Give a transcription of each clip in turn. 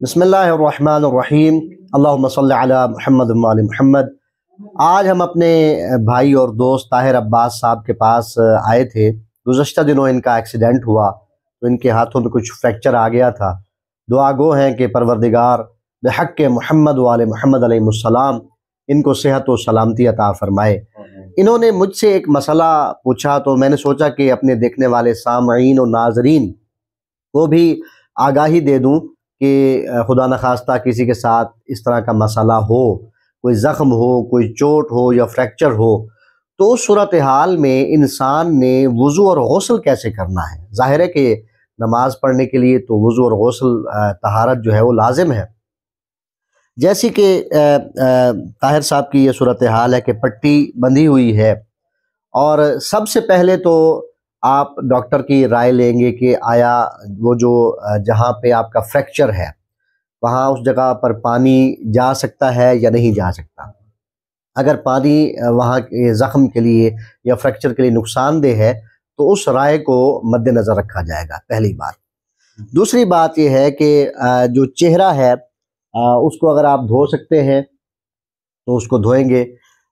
बिस्मिल्लाहिर्रहमानिर्रहीम अल्लाहुम्मा सल्लि अला मुहम्मद व आलि मुहम्मद। आज हम अपने भाई और दोस्त ताहिर अब्बास साहब के पास आए थे। गुज़श्ता दिनों इनका एक्सीडेंट हुआ तो इनके हाथों में कुछ फ्रैक्चर आ गया था। दुआ गो हैं कि परवरदिगार बिहक़्क़ मुहम्मद व आलि मुहम्मद अलैहिस्सलाम इनको सेहत व सलामती अता फरमाए। इन्होंने मुझसे एक मसला पूछा तो मैंने सोचा कि अपने देखने वाले सामईन और नाज़रीन को भी आगाही दे दूं कि खुदा न खास्ता किसी के साथ इस तरह का मसला हो, कोई ज़ख्म हो, कोई चोट हो या फ्रैक्चर हो, तो उस सूरत हाल में इंसान ने वज़ू और गुस्ल कैसे करना है। ज़ाहिर है कि नमाज़ पढ़ने के लिए तो वज़ू और गुस्ल तहारत जो है वो लाजिम है। जैसी कि ताहिर साहब की ये सूरत हाल है कि पट्टी बंधी हुई है और सबसे पहले तो आप डॉक्टर की राय लेंगे कि आया वो जो जहाँ पे आपका फ्रैक्चर है वहाँ उस जगह पर पानी जा सकता है या नहीं जा सकता। अगर पानी वहाँ के ज़ख्म के लिए या फ्रैक्चर के लिए नुकसानदेह है तो उस राय को मद्देनज़र रखा जाएगा, पहली बात। दूसरी बात यह है कि जो चेहरा है उसको अगर आप धो सकते हैं तो उसको धोएंगे,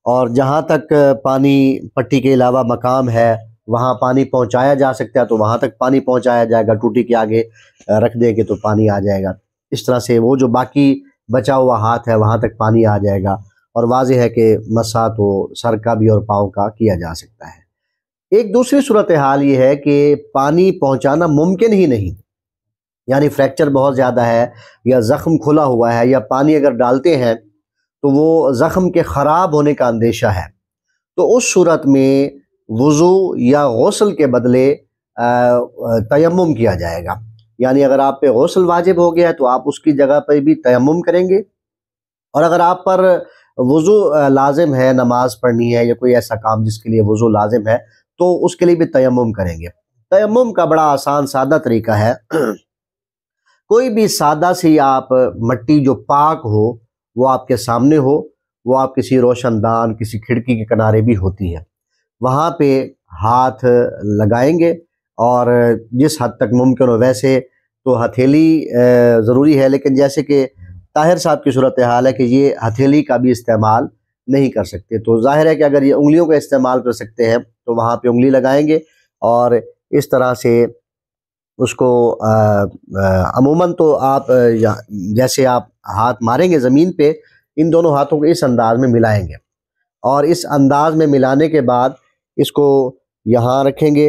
और जहाँ तक पानी पट्टी के अलावा मकाम है वहाँ पानी पहुँचाया जा सकता है तो वहाँ तक पानी पहुँचाया जाएगा। टूटी के आगे रख देंगे तो पानी आ जाएगा। इस तरह से वो जो बाकी बचा हुआ हाथ है वहाँ तक पानी आ जाएगा। और वाज़ेह है कि मसा तो सर का भी और पाँव का किया जा सकता है। एक दूसरी सूरत हाल ये है कि पानी पहुँचाना मुमकिन ही नहीं, यानी फ्रैक्चर बहुत ज़्यादा है या ज़ख्म खुला हुआ है या पानी अगर डालते हैं तो वो ज़ख्म के ख़राब होने का अंदेशा है, तो उस सूरत में वज़ू या गुस्ल के बदले तयम्मुम किया जाएगा। यानी अगर आप पे गुस्ल वाजिब हो गया है तो आप उसकी जगह पर भी तयम्मुम करेंगे, और अगर आप पर वज़ू लाजिम है, नमाज पढ़नी है या कोई ऐसा काम जिसके लिए वज़ू लाजिम है तो उसके लिए भी तयम्मुम करेंगे। तयम्मुम का बड़ा आसान सादा तरीका है। कोई भी सादा सी आप मट्टी जो पाक हो वो आपके सामने हो, वो आप किसी रोशनदान किसी खिड़की के किनारे भी होती है, वहाँ पे हाथ लगाएंगे और जिस हद तक मुमकिन हो, वैसे तो हथेली ज़रूरी है लेकिन जैसे कि ताहिर साहब की सूरत हाल है कि ये हथेली का भी इस्तेमाल नहीं कर सकते, तो ज़ाहिर है कि अगर ये उंगलियों का इस्तेमाल कर सकते हैं तो वहाँ पे उंगली लगाएंगे और इस तरह से उसको अमूमन तो आप जैसे आप हाथ मारेंगे ज़मीन पे, इन दोनों हाथों को इस अंदाज में मिलाएंगे और इस अंदाज में मिलाने के बाद इसको यहाँ रखेंगे,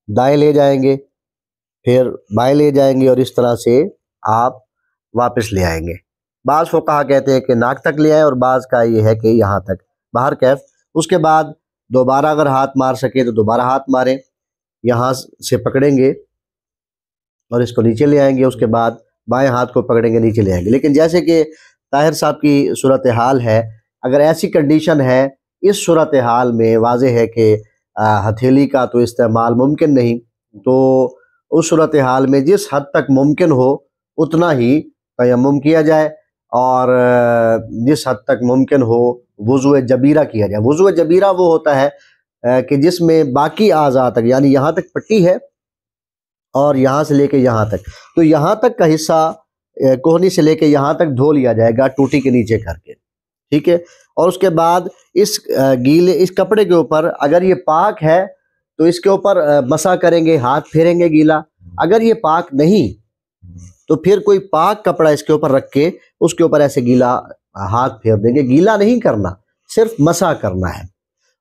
दाएं ले जाएंगे, फिर बाएं ले जाएंगे और इस तरह से आप वापस ले आएंगे। बाज़ फुक़हा कहते हैं कि नाक तक ले आए और बाज़ का ये है कि यहाँ तक, बाहर कैफ। उसके बाद दोबारा अगर हाथ मार सके तो दोबारा हाथ मारें, यहाँ से पकड़ेंगे और इसको नीचे ले आएंगे, उसके बाद बाएं हाथ को पकड़ेंगे, नीचे ले आएंगे। लेकिन जैसे कि ताहिर साहब की सूरत हाल है, अगर ऐसी कंडीशन है इस सूरत हाल में वाज़ेह है कि हथेली का तो इस्तेमाल मुमकिन नहीं, तो उस सूरत हाल में जिस हद तक मुमकिन हो उतना ही तयम्मुम किया जाए और जिस हद तक मुमकिन हो वज़ू जबीरा किया जाए। वज़ू जबीरा वो होता है कि जिसमें बाकी आज़ा तक, यानी यहाँ तक पट्टी है और यहाँ से लेके यहाँ तक, तो यहाँ तक का हिस्सा कोहनी से लेके यहाँ तक धो लिया जाएगा टूटी के नीचे करके, ठीक है। और उसके बाद इस गीले इस कपड़े के ऊपर अगर ये पाक है तो इसके ऊपर मसा करेंगे, हाथ फेरेंगे गीला। अगर ये पाक नहीं तो फिर कोई पाक कपड़ा इसके ऊपर रख के उसके ऊपर ऐसे गीला हाथ फेर देंगे। गीला नहीं करना, सिर्फ मसा करना है।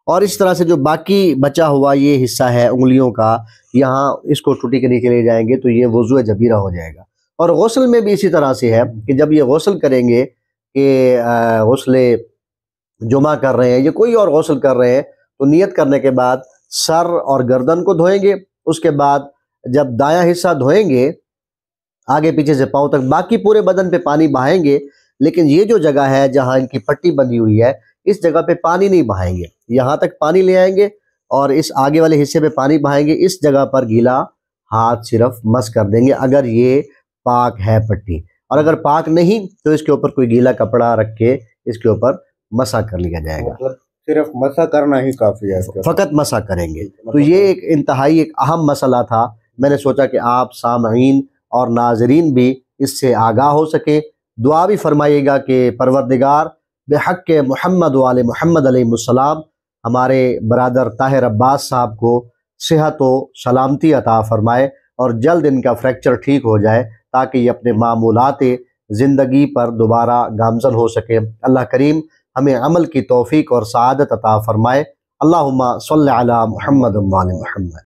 और इस तरह से जो बाकी बचा हुआ ये हिस्सा है उंगलियों का, यहाँ इसको टूटी के नीचे ले जाएंगे तो ये वज़ू जबीरा हो जाएगा। और गुस्ल में भी इसी तरह से है कि जब ये गुस्ल करेंगे कि गुस्ल जुमा कर रहे हैं या कोई और गुस्ल कर रहे हैं तो नियत करने के बाद सर और गर्दन को धोएंगे। उसके बाद जब दायां हिस्सा धोएंगे आगे पीछे से पाँव तक, बाकी पूरे बदन पे पानी बहाएंगे, लेकिन ये जो जगह है जहाँ इनकी पट्टी बंधी हुई है इस जगह पे पानी नहीं बहाएंगे। यहाँ तक पानी ले आएंगे और इस आगे वाले हिस्से पे पानी बहाएंगे। इस जगह पर गीला हाथ सिर्फ मस कर देंगे अगर ये पाक है पट्टी, और अगर पाक नहीं तो इसके ऊपर कोई गीला कपड़ा रख के इसके ऊपर मसा कर लिया जाएगा। मतलब सिर्फ मसा करना ही काफ़ी है, फ़कत मसा करेंगे। तो ये एक इंतहाई एक अहम मसला था। मैंने सोचा कि आप सामईन और नाजरीन भी اس سے آگاہ ہو سکیں۔ دعا بھی فرمائیے گا کہ پروردگار بحق محمد و آل محمد علیہ السلام ہمارے برادر طاہر عباس صاحب کو صحت و سلامتی عطا فرمائے اور جلد ان کا فریکچر ٹھیک ہو جائے تاکہ یہ اپنے معمولات زندگی پر دوبارہ گامزن ہو سکے۔ اللہ کریم ہمیں عمل کی توفیق اور سعادت عطا فرمائے۔ اللہم صلی علی محمد و آل محمد۔